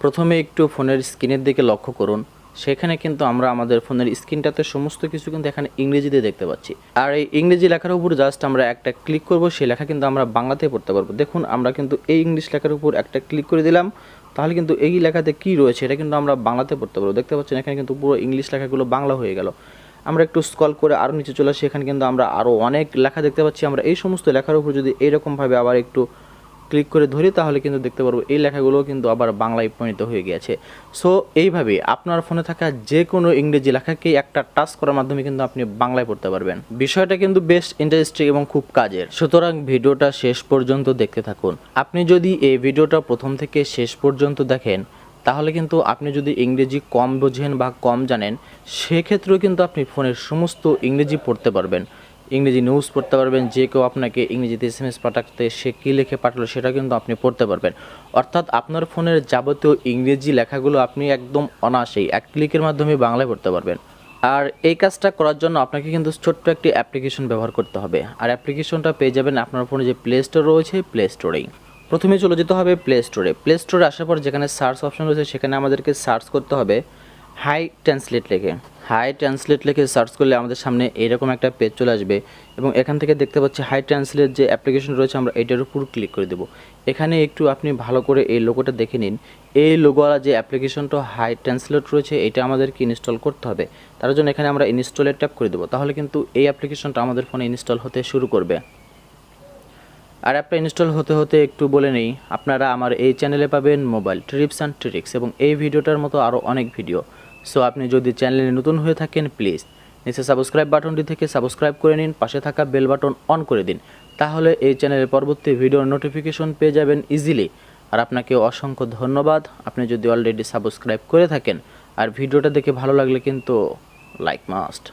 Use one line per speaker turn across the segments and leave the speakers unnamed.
প্রথমে একটু ফোনের স্ক্রিনের দিকে লক্ষ্য করুন। সেখানে কিন্তু আমরা আমাদের ফোনের স্ক্রিনটাতে সমস্ত কিছু কিন্তু এখানে ইংরেজিতে দেখতে পাচ্ছি। আর এই ইংরেজি লেখার উপর জাস্ট আমরা একটা ক্লিক করব, সেই লেখা কিন্তু আমরা বাংলাতে পড়তে পারবো। দেখুন আমরা কিন্তু এই ইংলিশ লেখার উপর একটা ক্লিক করে দিলাম, তাহলে কিন্তু এই লেখাতে কি রয়েছে এটা কিন্তু আমরা বাংলাতে পড়তে পারবো। দেখতে পাচ্ছেন এখানে কিন্তু পুরো ইংলিশ লেখাগুলো বাংলা হয়ে গেল। আমরা একটু স্ক্রল করে আরও নিচে চলে আসি, এখানে কিন্তু আমরা আরও অনেক লেখা দেখতে পাচ্ছি। আমরা এই সমস্ত লেখার উপর যদি এইরকমভাবে আবার একটু ক্লিক করে ধরি তাহলে কিন্তু দেখতে পারবো এই লেখাগুলো কিন্তু আবার বাংলায় পরিণত হয়ে গিয়েছে। সো এইভাবে আপনার ফোনে থাকা যে কোনো ইংরেজি লেখাকে একটা টাচ করার মাধ্যমে কিন্তু আপনি বাংলায় পড়তে পারবেন। বিষয়টা কিন্তু বেশ ইন্টারেস্টিং এবং খুব কাজের। সুতরাং ভিডিওটা শেষ পর্যন্ত দেখতে থাকুন। আপনি যদি এই ভিডিওটা প্রথম থেকে শেষ পর্যন্ত দেখেন তাহলে কিন্তু আপনি যদি ইংরেজি কম বোঝেন বা কম জানেন সেক্ষেত্রেও কিন্তু আপনি ফোনের সমস্ত ইংরেজি পড়তে পারবেন। ইংরেজি নিউজ পড়তে পারবেন, যে কেউ আপনাকে ইংরেজিতে SMS পাঠাতে সে কী লিখে পাঠালো সেটা কিন্তু আপনি পড়তে পারবেন। অর্থাৎ আপনার ফোনের যাবতীয় ইংরেজি লেখাগুলো আপনি একদম অনায়াসেই এক ক্লিকের মাধ্যমে বাংলায় পড়তে পারবেন। আর এই কাজটা করার জন্য আপনাকে কিন্তু ছোট্ট একটি অ্যাপ্লিকেশন ব্যবহার করতে হবে। আর অ্যাপ্লিকেশনটা পেয়ে যাবেন আপনার ফোনে যে প্লে স্টোর রয়েছে প্লে স্টোরেই। প্রথমে চলে যেতে হবে প্লে স্টোরে। প্লে স্টোরে আসার পর যেখানে সার্চ অপশন রয়েছে সেখানে আমাদেরকে সার্চ করতে হবে হাই ট্রান্সলেট লিখে। হাই ট্রান্সলেট লিখে সার্চ করলে আমাদের সামনে এরকম একটা পেজ চলে আসবে এবং এখান থেকে দেখতে পাচ্ছি হাই ট্রান্সলেট যে অ্যাপ্লিকেশন রয়েছে আমরা এটার উপর ক্লিক করে দেবো। এখানে একটু আপনি ভালো করে এই লোগোটা দেখে নিন। এই লোগোওয়ালা যে অ্যাপ্লিকেশনটা হাই ট্রান্সলেট রয়েছে এটা আমাদেরকে ইনস্টল করতে হবে। তার জন্য এখানে আমরা ইনস্টলে ট্যাপ করে দেবো, তাহলে কিন্তু এই অ্যাপ্লিকেশনটা আমাদের ফোনে ইনস্টল হতে শুরু করবে। আর অ্যাপটা ইনস্টল হতে হতে একটু বলে নেই, আপনারা আমার এই চ্যানেলে পাবেন মোবাইল টিপস অ্যান্ড ট্রিক্স এবং এই ভিডিওটার মতো আরও অনেক ভিডিও। সো আপনি যদি চ্যানেলে নতুন হয়ে থাকেন প্লিজ নিচে সাবস্ক্রাইব বাটনটি থেকে সাবস্ক্রাইব করে নিন, পাশে থাকা বেল বাটন অন করে দিন, তাহলে এই চ্যানেলের পরবর্তী ভিডিওর নোটিফিকেশন পেয়ে যাবেন ইজিলি। আর আপনাকে অসংখ্য ধন্যবাদ আপনি যদি অলরেডি সাবস্ক্রাইব করে থাকেন। আর ভিডিওটা দেখে ভালো লাগলে কিন্তু লাইক মাস্ট।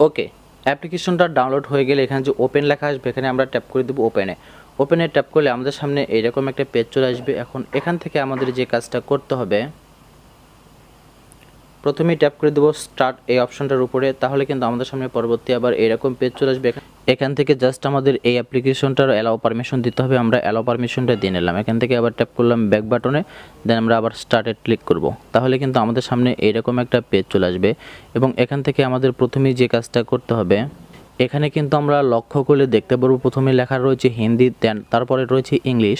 ওকে, অ্যাপ্লিকেশনটা ডাউনলোড হয়ে গেলে এখানে যে ওপেন লেখা আসবে এখানে আমরা ট্যাপ করে দেবো ওপেনে। ওপেনে ট্যাপ করলে আমাদের সামনে এইরকম একটা পেজ চলে আসবে। এখন এখান থেকে আমাদের যে কাজটা করতে হবে, প্রথমেই ট্যাপ করে দেবো স্টার্ট এই অপশনটার উপরে, তাহলে কিন্তু আমাদের সামনে পরবর্তী আবার এরকম পেজ চলে আসবে। এখান থেকে জাস্ট আমাদের এই অ্যাপ্লিকেশনটার অ্যালাউ পারমিশন দিতে হবে। আমরা অ্যালাউ পারমিশনটা দিয়ে নিলাম। এখান থেকে আবার ট্যাপ করলাম ব্যাক বাটনে, দেন আমরা আবার স্টার্টে ক্লিক করব, তাহলে কিন্তু আমাদের সামনে এইরকম একটা পেজ চলে আসবে। এবং এখান থেকে আমাদের প্রথমেই যে কাজটা করতে হবে, এখানে কিন্তু আমরা লক্ষ্য করলে দেখতে পারবো প্রথমে লেখা রয়েছে হিন্দি, দেন তারপরে রয়েছে ইংলিশ।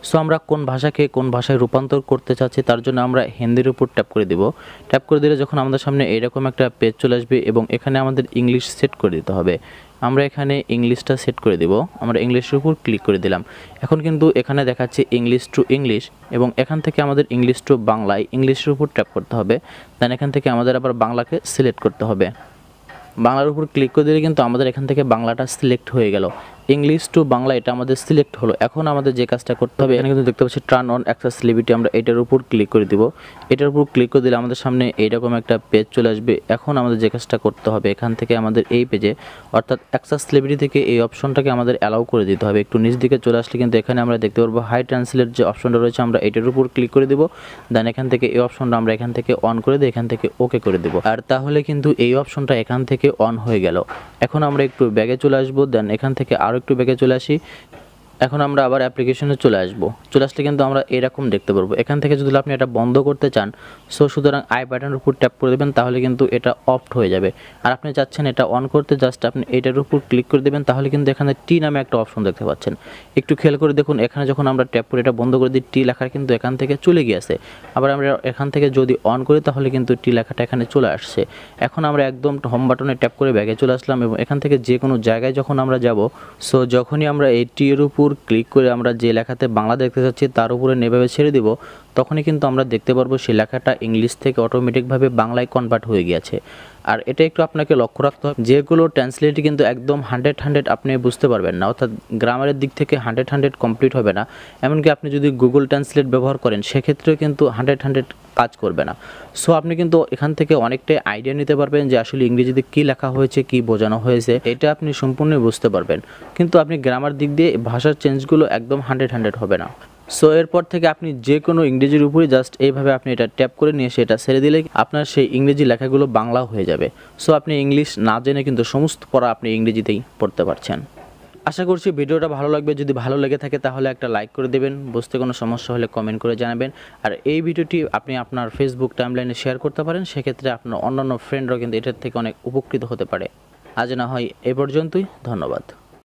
সো আমরা কোন ভাষাকে কোন ভাষায় রূপান্তর করতে চাচ্ছি তার জন্য আমরা হিন্দির উপর ট্যাপ করে দেব। ট্যাপ করে দিলে যখন আমাদের সামনে এইরকম একটা পেজ চলে আসবে এবং এখানে আমাদের ইংলিশ সেট করে দিতে হবে। আমরা এখানে ইংলিশটা সেট করে দেব। আমরা ইংলিশের উপর ক্লিক করে দিলাম। এখন কিন্তু এখানে দেখাচ্ছে ইংলিশ টু ইংলিশ এবং এখান থেকে আমাদের ইংলিশ টু বাংলায় ইংলিশের উপর ট্যাপ করতে হবে। দেন এখান থেকে আমাদের আবার বাংলাকে সিলেক্ট করতে হবে। বাংলার উপর ক্লিক করে দিলে কিন্তু আমাদের এখান থেকে বাংলাটা সিলেক্ট হয়ে গেল। ইংলিশ টু বাংলা এটা আমাদের সিলেক্ট হলো। এখন আমাদের যে কাজটা করতে হবে, এখানে কিন্তু দেখতে পাচ্ছি টার্ন অন অ্যাক্সেসিবিলিটি, আমরা এটার উপর ক্লিক করে দিব। এটার উপর ক্লিক করে দিলে আমাদের সামনে এইরকম একটা পেজ চলে আসবে। এখন আমাদের যে কাজটা করতে হবে, এখান থেকে আমাদের এই পেজে অর্থাৎ অ্যাক্সেসিবিলিটি থেকে এই অপশনটাকে আমাদের অ্যালাউ করে দিতে হবে। একটু নিচ দিকে চলে আসলে কিন্তু এখানে আমরা দেখতে পারবো হাই ট্রান্সলেট যে অপশনটা রয়েছে আমরা এটার উপর ক্লিক করে দেবো। দেন এখান থেকে এই অপশনটা আমরা এখান থেকে অন করে দিই, এখান থেকে ওকে করে দেবো। আর তাহলে কিন্তু এই অপশনটা এখান থেকে অন হয়ে গেল। এখন আমরা একটু ব্যাগে চলে আসবো, দেন এখান থেকে আরও একটু ব্যাগে চলে আসি। এখন আমরা আবার অ্যাপ্লিকেশনে চলে আসবো। চলে আসলে কিন্তু আমরা এরকম দেখতে পারবো। এখান থেকে যদি আপনি এটা বন্ধ করতে চান সো সুতরাং আই বাটনের উপর ট্যাপ করে দেবেন, তাহলে কিন্তু এটা অফ হয়ে যাবে। আর আপনি চাচ্ছেন এটা অন করতে, জাস্ট আপনি এটার উপর ক্লিক করে দেবেন, তাহলে কিন্তু এখানে টি নামে একটা অপশন দেখতে পাচ্ছেন। একটু খেয়াল করে দেখুন, এখানে যখন আমরা ট্যাপ করে এটা বন্ধ করে দিই টি লেখা কিন্তু এখান থেকে চলে গিয়েছে। আবার আমরা এখান থেকে যদি অন করি তাহলে কিন্তু টি লেখাটা এখানে চলে আসছে। এখন আমরা একদম হোম বাটনে ট্যাপ করে ব্যাগে চলে আসলাম এবং এখান থেকে যে কোনো জায়গায় যখন আমরা যাব সো যখনই আমরা এই টি এর উপর ক্লিক করে আমরা যে লেখাতে বাংলা দেখতে চাচ্ছি তার উপরে নেভাবে ছেড়ে দিব, তখনই কিন্তু আমরা দেখতে পারবো সেই লেখাটা ইংলিশ থেকে অটোমেটিকভাবে বাংলায় কনভার্ট হয়ে গিয়েছে। আর এটা একটু আপনাকে লক্ষ্য রাখতে হবে, যেগুলো ট্রান্সলেটই কিন্তু একদম 100 আপনি বুঝতে পারবেন না, অর্থাৎ গ্রামারের দিক থেকে 100 কমপ্লিট হবে না। এমনকি আপনি যদি গুগল ট্রান্সলেট ব্যবহার করেন সেক্ষেত্রেও কিন্তু 100 কাজ করবে না। সো আপনি কিন্তু এখান থেকে অনেকটাই আইডিয়া নিতে পারবেন যে আসলে ইংরেজিতে কী লেখা হয়েছে, কী বোঝানো হয়েছে, এটা আপনি সম্পূর্ণ বুঝতে পারবেন। কিন্তু আপনি গ্রামার দিক দিয়ে ভাষার চেঞ্জগুলো একদম 100 হবে না। সো এরপর থেকে আপনি যে কোনো ইংরেজির উপরে জাস্ট এইভাবে আপনি এটা ট্যাপ করে নিয়ে সেটা ছেড়ে দিলে আপনার সেই ইংরেজি লেখাগুলো বাংলা হয়ে যাবে। সো আপনি ইংলিশ না জেনে কিন্তু সমস্ত পড়া আপনি ইংরেজিতেই পড়তে পারছেন। আশা করছি ভিডিওটা ভালো লাগবে। যদি ভালো লেগে থাকে তাহলে একটা লাইক করে দেবেন, বুঝতে কোনো সমস্যা হলে কমেন্ট করে জানাবেন। আর এই ভিডিওটি আপনি আপনার ফেসবুক টাইমলাইনে শেয়ার করতে পারেন, সেক্ষেত্রে আপনার অন্যান্য ফ্রেন্ডরাও কিন্তু এটার থেকে অনেক উপকৃত হতে পারে। আজ না হয় এ পর্যন্তই, ধন্যবাদ।